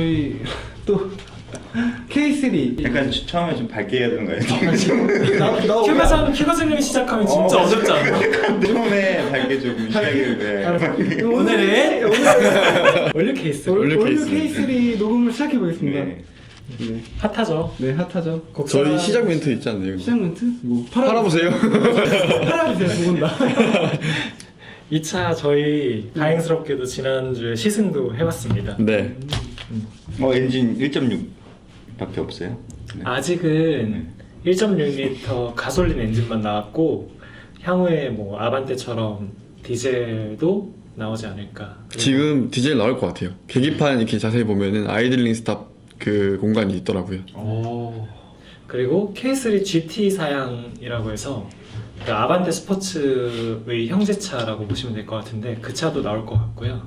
저희 또 K3 약간 처음에 좀 밝게 해야 되는 거 아니에요? 큐가생님이 시작하면 진짜 어렵지 않아요? 처음에 밝게 좀 시작해. 오늘의 원료 케이스. 올류 K3 녹음을 시작해 보겠습니다. 네. 네. 핫하죠. 네, 핫하죠. 저희 시작 멘트 있지 않나요? 시작 멘트? 뭐 팔아보세요. 팔아주세요. 모은다. 2차 저희 다행스럽게도 지난주에 시승도 해봤습니다. 네. 엔진 1.6밖에 없어요? 네. 아직은 1.6L 가솔린 엔진만 나왔고 향후에 뭐 아반떼처럼 디젤도 나오지 않을까. 지금 디젤 나올 것 같아요. 계기판 이렇게 자세히 보면은 아이들링 스탑 그 공간이 있더라고요. 그리고 K3 GT 사양이라고 해서 그 아반떼 스포츠의 형제차라고 보시면 될 것 같은데 그 차도 나올 것 같고요.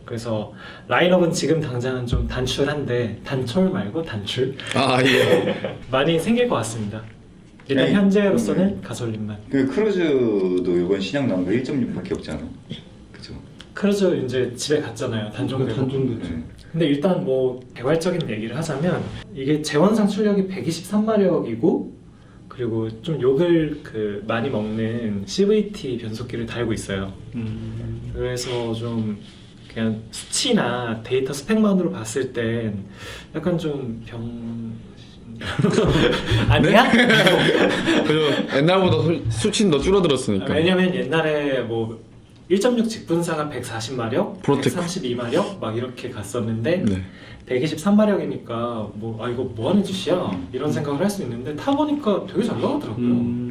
그래서 라인업은 지금 당장은 좀 단출한데 단촐 말고 단출 아 예. 많이 생길 것 같습니다. 일단 아니, 현재로서는 가솔린만. 그 크루즈도 이번 신형 나온 거 1.6밖에 없잖아. 그죠? 크루즈 이제 집에 갔잖아요. 단종되고. 단종됐죠. 네. 근데 일단 뭐 개괄적인 얘기를 하자면 이게 제원상 출력이 123마력이고 그리고 좀 욕을 그 많이 먹는 CVT 변속기를 달고 있어요. 그래서 좀 그냥 수치나 데이터 스펙만으로 봤을 땐 약간 좀 아니야? 그죠. 옛날보다 수치는 더 줄어들었으니까. 왜냐면 옛날에 뭐 1.6 직분사가 140마력, 프로테크. 132마력 막 이렇게 갔었는데 네. 123마력이니까 뭐 아 이거 뭐 하는 짓이야 이런 생각을 할 수 있는데 타보니까 되게 잘 나가더라고요.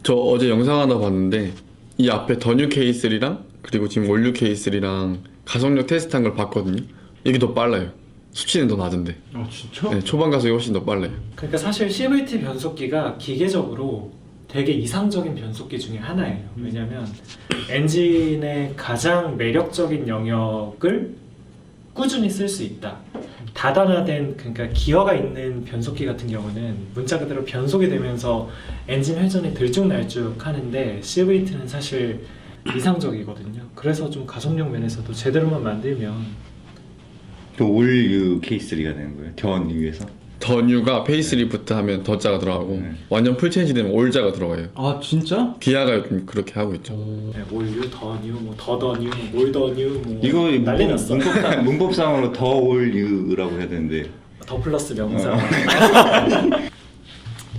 저 어제 영상 하나 봤는데 이 앞에 더뉴 K3랑 그리고 지금 올류 K3랑 가속력 테스트한 걸 봤거든요. 이게 더 빨라요. 수치는 더 낮은데. 아 진짜? 네, 초반 가속이 훨씬 더 빨라요. 그러니까 사실 CVT 변속기가 기계적으로 되게 이상적인 변속기 중에 하나예요. 왜냐면 엔진의 가장 매력적인 영역을 꾸준히 쓸 수 있다. 다단화된 그러니까 기어가 있는 변속기 같은 경우는 문자 그대로 변속이 되면서 엔진 회전이 들쭉날쭉 하는데 CVT는 사실 이상적이거든요. 그래서 좀 가속력 면에서도 제대로만 만들면 그 올유 K3가 되는 거예요? 견유에서? 더뉴가 페이스리프트 하면 더자가 들어가고 네. 완전 풀체인지 되면 올자가 들어가요. 아 진짜? 기아가 좀 그렇게 하고 있죠. 네, 올유, 더뉴, 뭐 더더뉴, 몰더뉴 뭐 이거 난리 났어. 문법상으로 더 올유라고 해야 되는데 더 플러스 명사.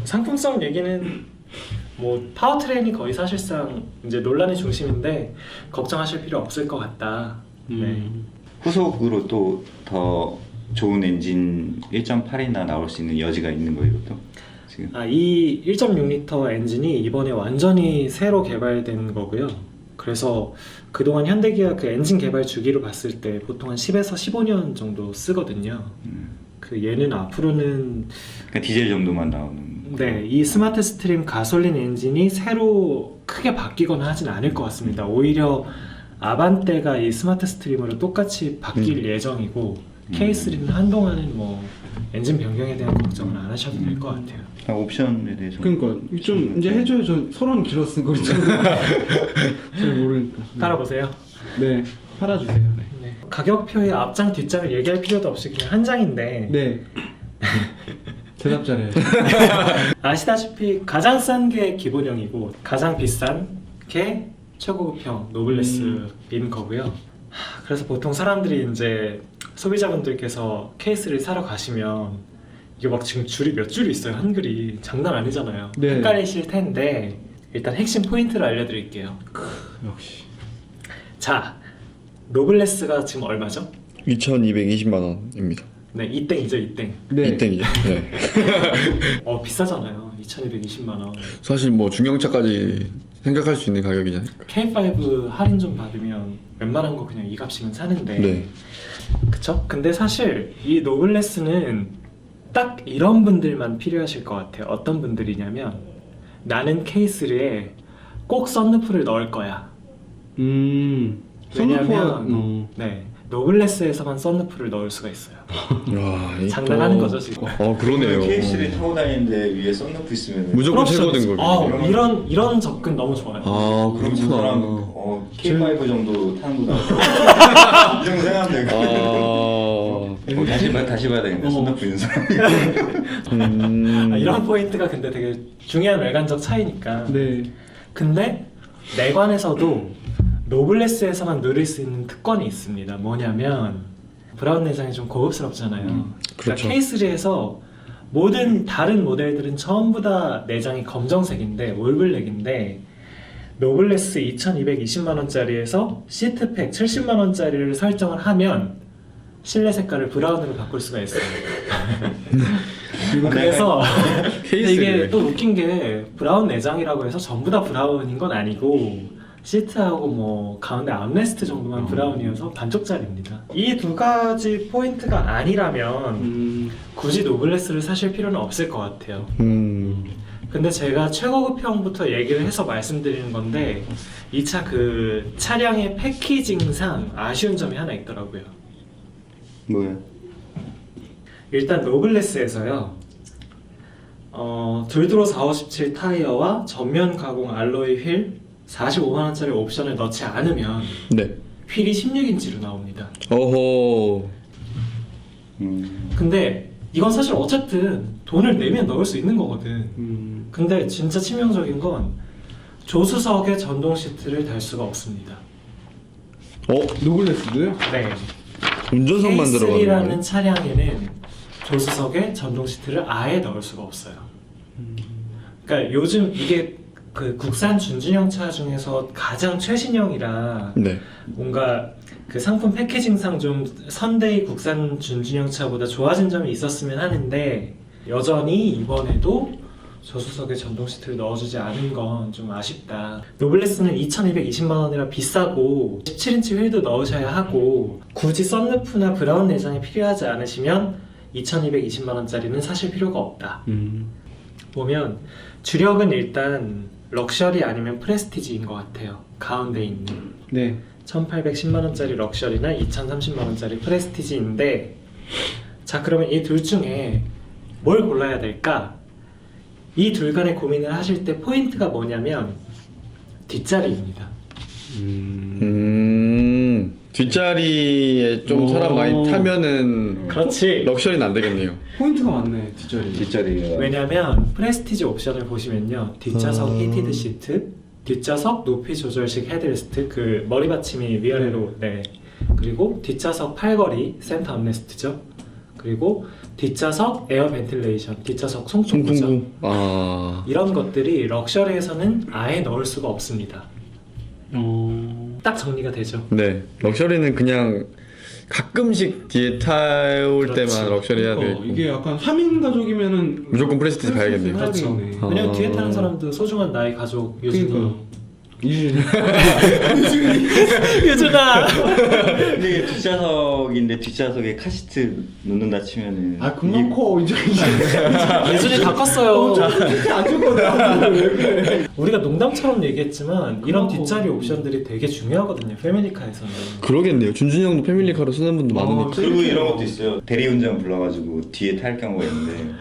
상품성 얘기는 뭐 파워트레인이 거의 사실상 이제 논란의 중심인데 걱정하실 필요 없을 것 같다. 네. 후속으로 또 더 좋은 엔진 1.8이나 나올 수 있는 여지가 있는 거예요, 또 지금. 이 1.6L 엔진이 이번에 완전히 새로 개발된 거고요. 그래서 그동안 현대기아 그 엔진 개발 주기로 봤을 때 보통 한 10에서 15년 정도 쓰거든요. 그 얘는 앞으로는 그러니까 디젤 정도만 나오는. 네, 이 스마트 스트림 가솔린 엔진이 새로 크게 바뀌거나 하진 않을 것 같습니다. 오히려 아반떼가 이 스마트 스트림으로 똑같이 바뀔 예정이고 K3는 한동안은 뭐 엔진 변경에 대한 걱정은 안 하셔도 될 것 같아요. 옵션에 대해서. 그러니까 좀 이제 해줘요. 저 서론 길었은 거 있잖아요. 잘 모르니까. 따라보세요. 네, 팔아주세요. 네. 네. 가격표의 앞장 뒷장을 얘기할 필요도 없이 그냥 한 장인데 네. 대답 잘해. 아시다시피 가장 싼 게 기본형이고 가장 비싼 게 최고급형 노블레스인 거고요. 그래서 보통 사람들이 이제 소비자분들께서 케이스를 사러 가시면 이게 막 지금 줄이 몇 줄이 있어요. 한글이 장난 아니잖아요. 네. 헷갈리실 텐데 일단 핵심 포인트를 알려드릴게요. 역시. 자, 노블레스가 지금 얼마죠? 2,220만 원입니다. 네, 이땡이죠, 이땡. 네. 이땡이죠. 네. 비싸잖아요. 2,220만 원. 사실 뭐 중형차까지 생각할 수 있는 가격이잖아요. K5 할인 좀 받으면 웬만한 거 그냥 이 값이면 사는데 네. 그쵸? 근데 사실 이 노블레스는 딱 이런 분들만 필요하실 것 같아요. 어떤 분들이냐면 나는 K3에 꼭 썬루프를 넣을 거야. 왜냐면 네, 노블레스에서만 썬루프를 넣을 수가 있어요. 와, 이 장난하는 또- 거죠 지금. 그러네요. K3 타고 다니는데 위에 썬루프 있으면 무조건 최고된 거예요. 이런 접근 너무 좋아요. 그런 사람 그렇구나. K5 정도 타는구나. 이 정도 생각하면 돼요. 다시 봐야 되겠네. 손 부는 사람. 이런 포인트가 근데 되게 중요한 외관적 차이니까. 네. 근데 내관에서도 노블레스에서만 누릴 수 있는 특권이 있습니다. 뭐냐면 브라운 내장이 좀 고급스럽잖아요. 그렇죠. 그러니까 K3에서 모든 다른 모델들은 전부 다 내장이 검정색인데 올블랙인데 노블레스 2220만 원짜리에서 시트팩 70만 원짜리를 설정을 하면 실내 색깔을 브라운으로 바꿀 수가 있어요. 그래서 근데 이게 또 웃긴 게 브라운 내장이라고 해서 전부 다 브라운인 건 아니고 시트하고 뭐 가운데 암레스트 정도만 브라운이어서 반쪽짜리입니다. 이 두 가지 포인트가 아니라면 굳이 노블레스를 사실 필요는 없을 것 같아요. 근데 제가 최고급형부터 얘기를 해서 말씀드리는 건데 이 차 그 차량의 패키징상 아쉬운 점이 하나 있더라고요. 뭐야? 일단 노블레스에서요 둘드로 457 타이어와 전면 가공 알로이 휠 45만원짜리 옵션을 넣지 않으면 네. 휠이 16인치로 나옵니다. 어허. 근데 이건 사실 어쨌든 돈을 내면 넣을 수 있는 거거든. 근데 진짜 치명적인 건 조수석에 전동 시트를 달 수가 없습니다. 노블레스도요? 네. 운전석만 들어가는 K3라는 거예요? 차량에는 조수석에 전동 시트를 아예 넣을 수가 없어요. 그러니까 요즘 이게 그 국산 준준형 차 중에서 가장 최신형이라 네. 뭔가 그 상품 패키징상 좀 선데이 국산 준준형 차보다 좋아진 점이 있었으면 하는데 여전히 이번에도 조수석에 전동 시트를 넣어주지 않은 건 좀 아쉽다. 노블레스는 2220만 원이라 비싸고 17인치 휠도 넣으셔야 하고 굳이 썬루프나 브라운 내장이 필요하지 않으시면 2220만 원짜리는 사실 필요가 없다. 보면 주력은 일단 럭셔리 아니면 프레스티지인 것 같아요. 가운데 있는 네. 1810만 원짜리 럭셔리나 2030만 원짜리 프레스티지인데 자 그러면 이 둘 중에 뭘 골라야 될까? 이 둘 간의 고민을 하실 때 포인트가 뭐냐면 뒷자리입니다. 뒷자리에 좀 사람 많이 타면은 그렇지. 럭셔리는 안 되겠네요. 포인트가 많네 뒷자리. 뒷자리가. 왜냐면 프레스티지 옵션을 보시면요 뒷좌석 아. 히티드 시트, 뒷좌석 높이 조절식 헤드레스트, 그 머리 받침이 위아래로 네 그리고 뒷좌석 팔걸이 센터 암레스트죠. 그리고 뒷좌석 에어 벤틸레이션, 뒷좌석 송풍구죠. 송풍구. 아. 이런 것들이 럭셔리에서는 아예 넣을 수가 없습니다. 딱 정리가 되죠. 네. 럭셔리는 그냥 가끔씩 뒤에 타올 그렇지. 때만 럭셔리 해야 되고. 이게 약간 3인 가족이면은 무조건 프레스티지 가야겠네요. 그렇죠. 해야겠네. 왜냐면 아. 뒤에 타는 사람도 소중한 나의 가족 유진이. 그러니까. 이준이. 유준아. 근데 이게 뒷좌석인데 뒷좌석에 카시트 놓는다 치면은 그만 커 이제. 유준이 다 컸어요. 안 좋거든. 왜 그래? 우리가 농담처럼 얘기했지만 이런 뒷자리 옵션들이 되게 중요하거든요. 패밀리카에서는. 그러겠네요. 준준이 형도 패밀리카로 쓰는 분도 많으니까. 그리고 이런 것도 있어요. 대리운전 불러가지고 뒤에 탈 경우가 있는데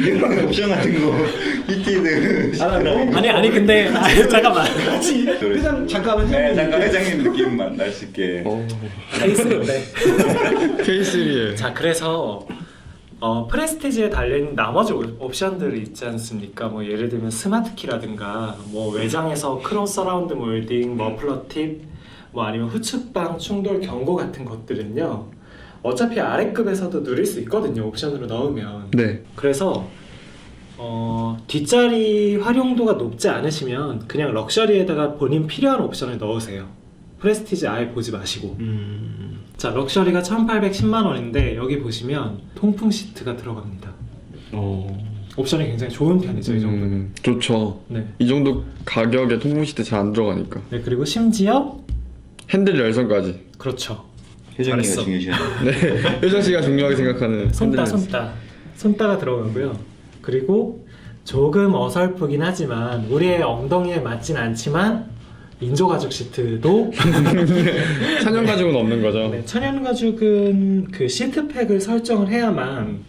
이런 옵션 같은 거 히티드 아니 근데 잠깐만. 회장 잠깐만 네, 잠깐 회장님 느낌만 날 수 있게. 케이스인데. K3에. 자 그래서 프레스티지에 달려있는 나머지 옵션들이 있지 않습니까? 뭐 예를 들면 스마트키라든가 뭐 외장에서 크로스 서라운드 몰딩, 머플러 팁, 뭐 아니면 후측방 충돌 경고 같은 것들은요 어차피 아래급에서도 누릴 수 있거든요. 옵션으로 넣으면. 네. 그래서 뒷자리 활용도가 높지 않으시면 그냥 럭셔리에다가 본인 필요한 옵션을 넣으세요. 프레스티지 아예 보지 마시고. 자 럭셔리가 1810만 원인데 여기 보시면 통풍 시트가 들어갑니다. 옵션이 굉장히 좋은 편이죠. 이 정도는. 좋죠. 네. 이 정도 가격에 통풍 시트 잘 안 들어가니까. 네 그리고 심지어 핸들 열선까지. 그렇죠. 회장님이 잘했어. 중요시하네. 네. 효정 씨가 중요하게 생각하는 핸들 열선. 손따가 들어가고요. 그리고 조금 어설프긴 하지만 우리의 엉덩이에 맞진 않지만 인조 가죽 시트도 천연 가죽은 없는 거죠. 네, 천연 가죽은 그 시트팩을 설정을 해야만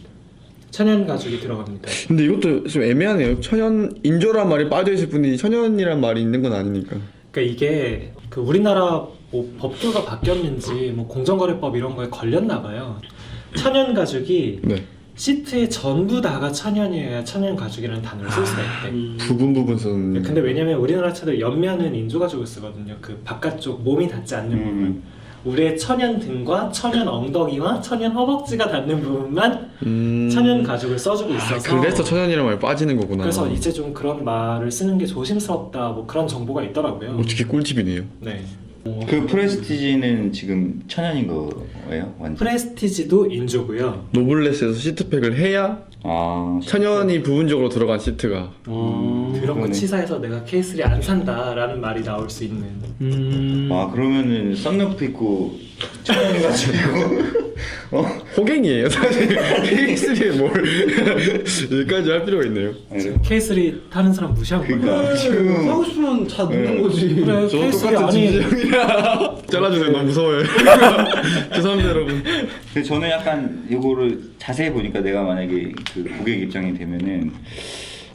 천연 가죽이 들어갑니다. 근데 이것도 좀 애매하네요. 천연 인조란 말이 빠져 있을 뿐이지 천연이란 말이 있는 건 아니니까. 그러니까 이게 그 우리나라 뭐 법규가 바뀌었는지 뭐 공정거래법 이런 거에 걸렸나 봐요. 천연 가죽이 네. 시트에 전부 다가 천연이어야 천연 가죽이라는 단어를 쓸 수가 있대. 부분 쓰는. 근데 왜냐면 우리나라 차들 옆면은 인조가죽을 쓰거든요. 그 바깥쪽 몸이 닿지 않는 부분. 우리의 천연 등과 천연 엉덩이와 천연 허벅지가 닿는 부분만 천연 가죽을 써주고 있어서 그래서 천연이란 말이 빠지는 거구나. 그래서 이제 좀 그런 말을 쓰는 게 조심스럽다 뭐 그런 정보가 있더라고요. 어떻게 꿀팁이네요. 네. 그 프레스티지는 지금 천연인 거예요? 완전? 프레스티지도 인조고요. 노블레스에서 시트팩을 해야 아, 천연이 부분적으로 들어간 시트가. 그런 거 그러네. 치사해서 내가 케이스를 안 산다라는 말이 나올 수 있는. 와 그러면은 썬루프 있고 천연해가지고 호갱이에요 사실. K3에 뭘 여기까지 할 필요가 있네요. K3 타는 사람 무시하고 그러니까 지금 사고 싶으면 다 넣는 거지. 그래 저 K3 똑같은 아니 진지형이라 잘라주세요. 너무 무서워요. 죄송합니다 여러분. 근데 저는 약간 이거를 자세히 보니까 내가 만약에 그 고객 입장이 되면은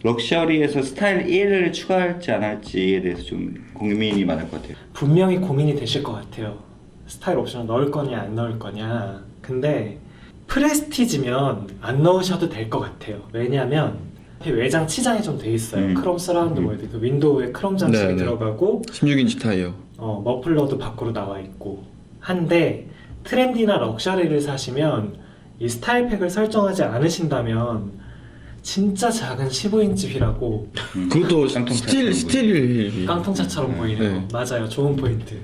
럭셔리에서 스타일 1을 추가할지 안 할지에 대해서 좀 고민이 많을 것 같아요. 분명히 고민이 되실 것 같아요. 스타일 옵션을 넣을 거냐 안 넣을 거냐. 근데 프레스티지면 안 넣으셔도 될 것 같아요. 왜냐하면 외장 치장이 좀 돼 있어요. 크롬 서라운드 모드, 그 윈도우에 크롬 장식이 네네. 들어가고 16인치 타이어. 머플러도 밖으로 나와 있고 한데 트렌디나 럭셔리를 사시면 이 스타일팩을 설정하지 않으신다면 진짜 작은 15인치 휠하고 그것도 깡통차처럼 스틸. 깡통차처럼 보이는 네. 거 맞아요. 좋은 포인트.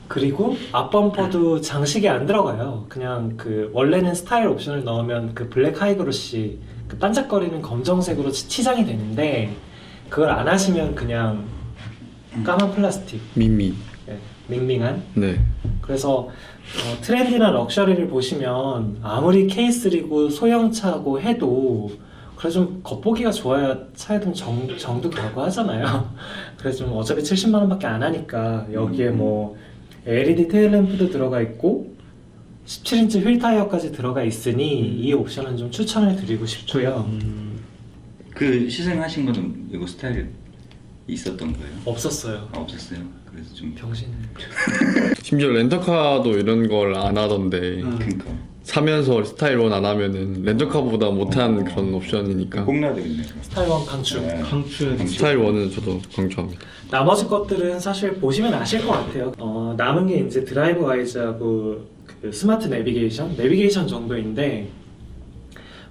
그리고 앞범퍼도 장식이 안 들어가요. 그냥 그 원래는 스타일 옵션을 넣으면 그 블랙 하이그로시 그 반짝거리는 검정색으로 치장이 되는데 그걸 안 하시면 그냥 까만 플라스틱 미미. 네, 밍밍한. 네. 그래서 트렌디나 럭셔리를 보시면 아무리 K3고 소형차고 해도 그래서 좀 겉보기가 좋아야 차에 좀 정도 가고 하잖아요. 그래서 좀 어차피 70만 원밖에 안 하니까 여기에 뭐 LED 테일램프도 들어가 있고 17인치 휠 타이어까지 들어가 있으니 이 옵션은 좀 추천을 드리고 싶고요. 그 시승하신 거는 이거 스타일 있었던 거예요? 없었어요. 아, 없었어요? 그래서 좀 병신. 심지어 렌터카도 이런 걸 안 하던데 그러니까 사면서 스타일 1 안 하면은 렌터카보다 못한 그런 옵션이니까 꼭 나야 되겠네. 스타일 1 강추. 네. 강추해. 스타일 1은 저도 강추합니다. 나머지 것들은 사실 보시면 아실 것 같아요. 남은 게 이제 드라이브 와이즈하고 그 스마트 내비게이션 정도인데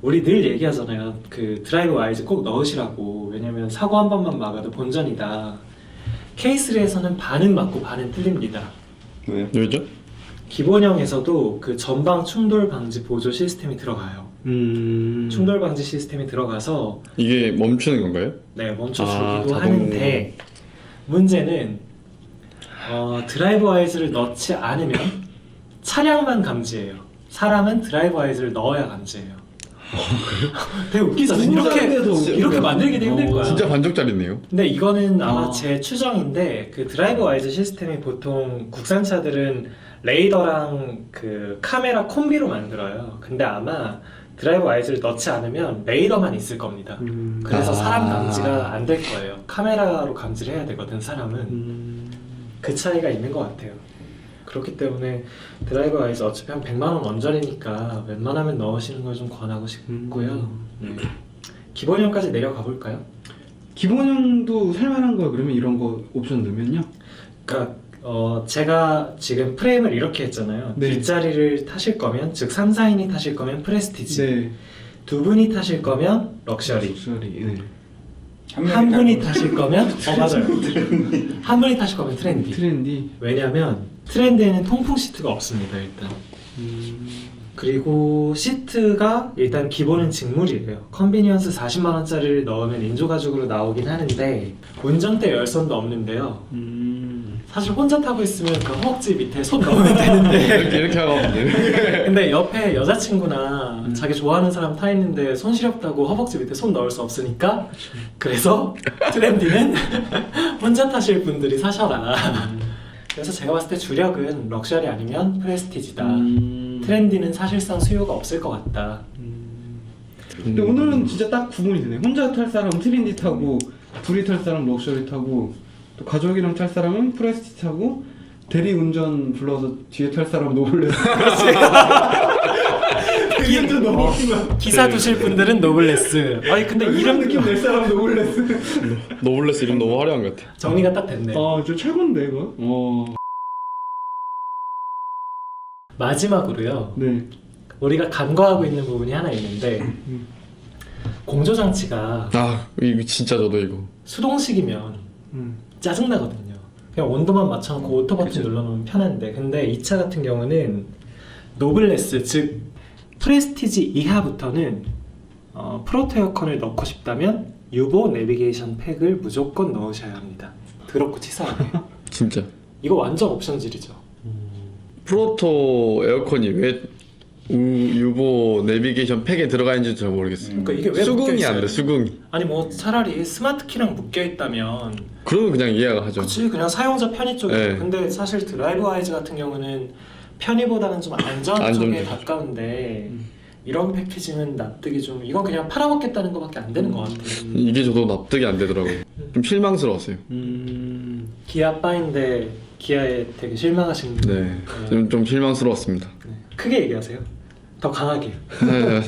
우리 늘 얘기하잖아요. 그 드라이브 와이즈 꼭 넣으시라고. 왜냐면 사고 한 번만 막아도 본전이다. K3에서는 반은 맞고 반은 틀립니다. 왜요? 왜죠? 기본형에서도 그 전방 충돌 방지 보조 시스템이 들어가요. 충돌 방지 시스템이 들어가서 이게 멈추는 건가요? 네, 멈춰주기도 자동- 하는데 문제는 드라이브 와이즈를 넣지 않으면 차량만 감지해요. 사람은 드라이브 와이즈를 넣어야 감지해요. 되게 웃기죠? 이렇게 만들기도 힘들 거야. 진짜 반쪽짜리네요. 근데 이거는 아마 제 추정인데 그 드라이브 와이즈 시스템이 보통 국산차들은 레이더랑 그 카메라 콤비로 만들어요. 근데 아마 드라이브 와이즈를 넣지 않으면 레이더만 있을 겁니다. 그래서 사람 감지가 안 될 거예요. 카메라로 감지를 해야 되거든 사람은. 그 차이가 있는 것 같아요. 그렇기 때문에 드라이브 와이즈 어차피 한 100만 원 원전이니까 웬만하면 넣으시는 걸 좀 권하고 싶고요. 네. 기본형까지 내려가 볼까요? 기본형도 살만한 거야. 그러면 이런 거 옵션 넣으면요? 그러니까 제가 지금 프레임을 이렇게 했잖아요. 네. 뒷자리를 타실 거면 즉 3, 4인이 타실 거면 프레스티지, 네. 두 분이 타실 거면 럭셔리, 럭셔리. 네. 한 분이 타실 거면 맞아요. 한 분이 타실 거면 트렌디. 트렌디. 왜냐면 트렌드에는 통풍 시트가 없습니다 일단. 그리고 시트가 일단 기본은 직물이에요. 컨비니언스 40만 원짜리를 넣으면 인조 가죽으로 나오긴 하는데 운전대 열선도 없는데요. 사실 혼자 타고 있으면 그 허벅지 밑에 손 넣으면 되는데 이렇게 하고 근데 옆에 여자친구나 자기 좋아하는 사람 타 있는데 손 시렵다고 허벅지 밑에 손 넣을 수 없으니까 그래서 트렌디는 혼자 타실 분들이 사셔라. 그래서 제가 봤을 때 주력은 럭셔리 아니면 프레스티지다. 트렌디는 사실상 수요가 없을 것 같다. 근데 오늘은 진짜 딱 구분이 되네. 혼자 탈 사람 트렌디 타고 둘이 탈 사람 럭셔리 타고 또 가족이랑 탈 사람은 프레스티지 타고 대리 운전 불러서 뒤에 탈 사람 노블레스. 대리 운전 너무 웃기면 기사 두실 분들은 노블레스. 아니 근데 이런 이름 느낌 낼 사람 노블레스. 노블레스 이름 너무 화려한 것 같아. 정리가 딱 됐네. 저 최고인데 이거. 마지막으로요. 네. 우리가 간과하고 있는 부분이 하나 있는데 공조 장치가 아 이거 진짜 저도 이거. 수동식이면 음. 짜증나거든요. 그냥 온도만 맞춰놓고 오토 버튼 눌러놓으면 편한데, 근데 이 차 같은 경우는 노블레스, 즉 프레스티지 이하부터는 프로토 에어컨을 넣고 싶다면 유보 내비게이션 팩을 무조건 넣으셔야 합니다. 더럽고 치사하게. 진짜. 이거 완전 옵션질이죠. 프로토 에어컨이 왜 유보 내비게이션 팩에 들어가 있는지 잘 모르겠어요. 그러니까 이게 왜 수긍이 묶여있어요? 안 돼, 수긍이. 아니 뭐 차라리 스마트 키랑 묶여있다면 그러면 그냥 이해가 하죠. 그치, 그냥 사용자 편의 쪽이죠. 네. 근데 사실 드라이브 와이즈 같은 경우는 편의보다는 좀 안전 쪽에 안전적이죠. 가까운데 이런 패키징은 납득이 좀, 이건 그냥 팔아먹겠다는 것밖에 안 되는 것 같아요. 이게 저도 납득이 안 되더라고요. 좀 실망스러웠어요. 기아 빠인데 기아에 되게 실망하신 네, 좀 실망스러웠습니다. 네. 크게 얘기하세요. 더 강하게. 네,